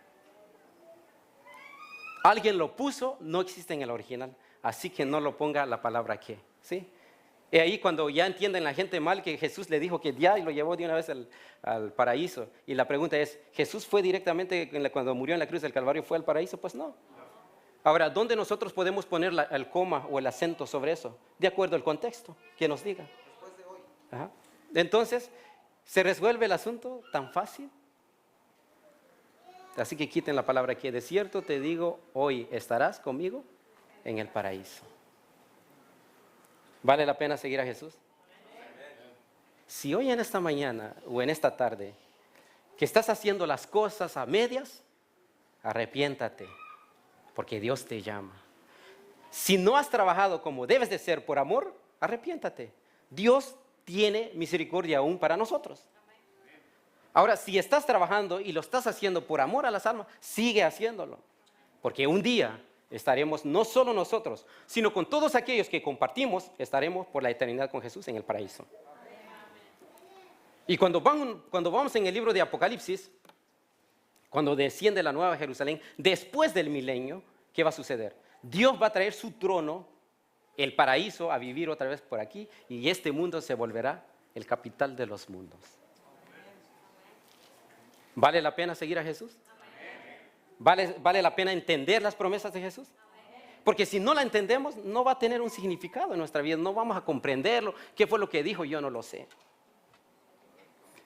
Alguien lo puso, no existe en el original, así que no lo ponga la palabra que, ¿sí? Y ahí cuando ya entienden la gente mal que Jesús le dijo que ya y lo llevó de una vez al paraíso. Y la pregunta es, ¿Jesús fue directamente cuando murió en la cruz del Calvario, fue al paraíso? Pues no. Ahora, ¿dónde nosotros podemos poner el coma o el acento sobre eso? De acuerdo al contexto que nos diga. Después de hoy. Ajá. Entonces, ¿se resuelve el asunto tan fácil? Así que quiten la palabra que de cierto te digo, hoy estarás conmigo en el paraíso. ¿Vale la pena seguir a Jesús? Si hoy en esta mañana o en esta tarde que estás haciendo las cosas a medias, arrepiéntate, porque Dios te llama. Si no has trabajado como debes de ser por amor, arrepiéntate. Dios tiene misericordia aún para nosotros. Ahora, si estás trabajando y lo estás haciendo por amor a las almas, sigue haciéndolo. Porque un día estaremos, no solo nosotros, sino con todos aquellos que compartimos, estaremos por la eternidad con Jesús en el paraíso. Y cuando vamos en el libro de Apocalipsis, cuando desciende la nueva Jerusalén, después del milenio, ¿qué va a suceder? Dios va a traer su trono, el paraíso, a vivir otra vez por aquí, y este mundo se volverá el capital de los mundos. ¿Vale la pena seguir a Jesús? ¿Vale la pena entender las promesas de Jesús? Porque si no la entendemos, no va a tener un significado en nuestra vida. No vamos a comprenderlo. ¿Qué fue lo que dijo? Yo no lo sé.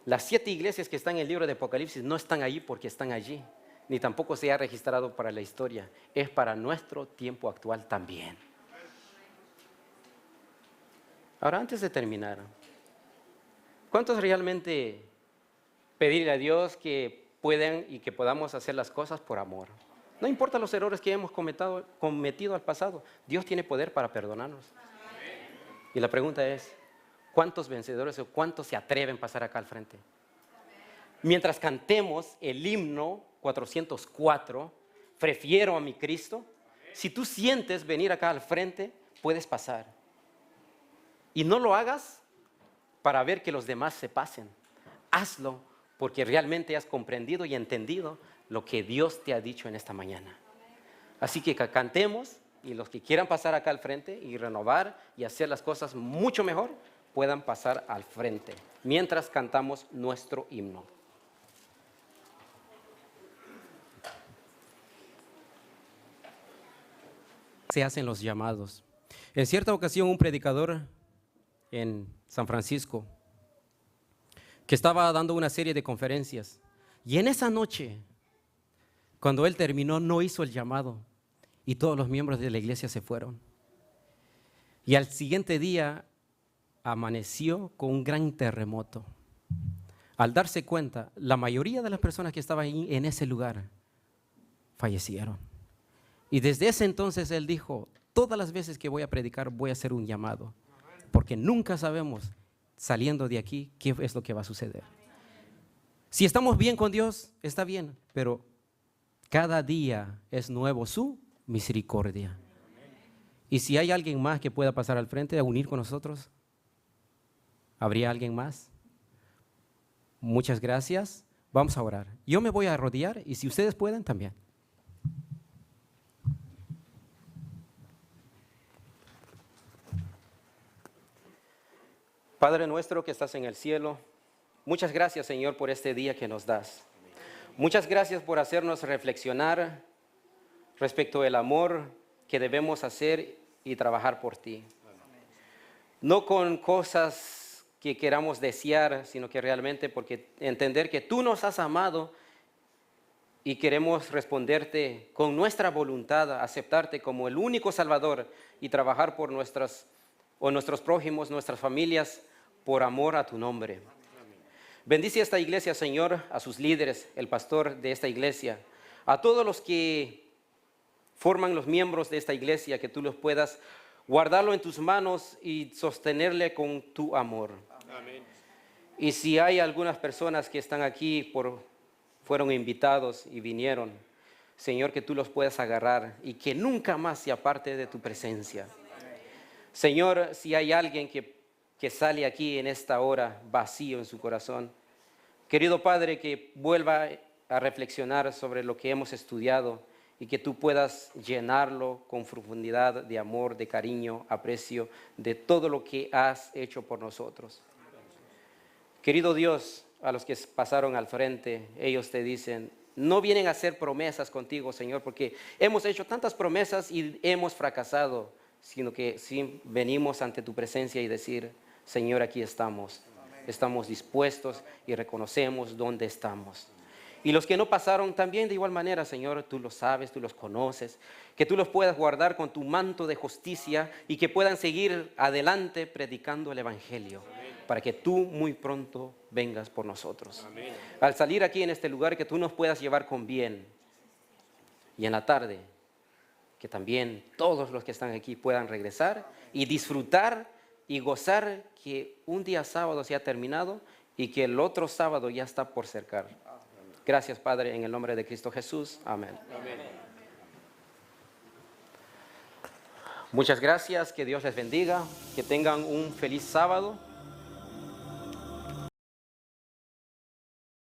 Las 7 iglesias que están en el libro de Apocalipsis no están allí porque están allí. Ni tampoco se ha registrado para la historia. Es para nuestro tiempo actual también. Ahora, antes de terminar, ¿cuántos realmente pedirle a Dios que puedan y que podamos hacer las cosas por amor? No importa los errores que hemos cometido al pasado, Dios tiene poder para perdonarnos. Y la pregunta es, ¿cuántos vencedores o cuántos se atreven a pasar acá al frente? Mientras cantemos el himno 404, prefiero a mi Cristo, si tú sientes venir acá al frente, puedes pasar. Y no lo hagas para ver que los demás se pasen. Hazlo porque realmente has comprendido y entendido lo que Dios te ha dicho en esta mañana. Así que cantemos, y los que quieran pasar acá al frente y renovar y hacer las cosas mucho mejor, puedan pasar al frente mientras cantamos nuestro himno. Se hacen los llamados. En cierta ocasión, un predicador en San Francisco que estaba dando una serie de conferencias, y en esa noche, cuando él terminó, no hizo el llamado y todos los miembros de la iglesia se fueron. Y al siguiente día amaneció con un gran terremoto. Al darse cuenta, la mayoría de las personas que estaban ahí en ese lugar fallecieron. Y desde ese entonces él dijo, todas las veces que voy a predicar voy a hacer un llamado, porque nunca sabemos saliendo de aquí qué es lo que va a suceder. Si estamos bien con Dios, está bien, pero cada día es nuevo su misericordia. Y si hay alguien más que pueda pasar al frente a unir con nosotros, ¿habría alguien más? Muchas gracias. Vamos a orar. Yo me voy a arrodillar y si ustedes pueden también. Padre nuestro que estás en el cielo, muchas gracias, Señor, por este día que nos das. Muchas gracias por hacernos reflexionar respecto al amor que debemos hacer y trabajar por ti. No con cosas que queramos desear, sino que realmente porque entender que tú nos has amado y queremos responderte con nuestra voluntad, aceptarte como el único Salvador y trabajar por nuestros prójimos, nuestras familias, por amor a tu nombre. Bendice a esta iglesia, Señor, a sus líderes, el pastor de esta iglesia, a todos los que forman los miembros de esta iglesia, que tú los puedas guardarlo en tus manos y sostenerle con tu amor. Amén. Y si hay algunas personas que están aquí, fueron invitados y vinieron, Señor, que tú los puedas agarrar y que nunca más se aparte de tu presencia. Señor, si hay alguien que sale aquí en esta hora vacío en su corazón, querido Padre, que vuelva a reflexionar sobre lo que hemos estudiado y que tú puedas llenarlo con profundidad de amor, de cariño, aprecio, de todo lo que has hecho por nosotros. Querido Dios, a los que pasaron al frente, ellos te dicen, no vienen a hacer promesas contigo, Señor, porque hemos hecho tantas promesas y hemos fracasado, sino que sí venimos ante tu presencia y decir, Señor, aquí estamos. Estamos dispuestos y reconocemos dónde estamos. Y los que no pasaron también de igual manera, Señor, tú los sabes, tú los conoces, que tú los puedas guardar con tu manto de justicia y que puedan seguir adelante predicando el Evangelio, para que tú muy pronto vengas por nosotros. Amén. Al salir aquí en este lugar, que tú nos puedas llevar con bien, y en la tarde, que también todos los que están aquí puedan regresar y disfrutar y gozar que un día sábado se ha terminado y que el otro sábado ya está por cercar. Gracias, Padre, en el nombre de Cristo Jesús. Amén. Amén. Muchas gracias, que Dios les bendiga, que tengan un feliz sábado.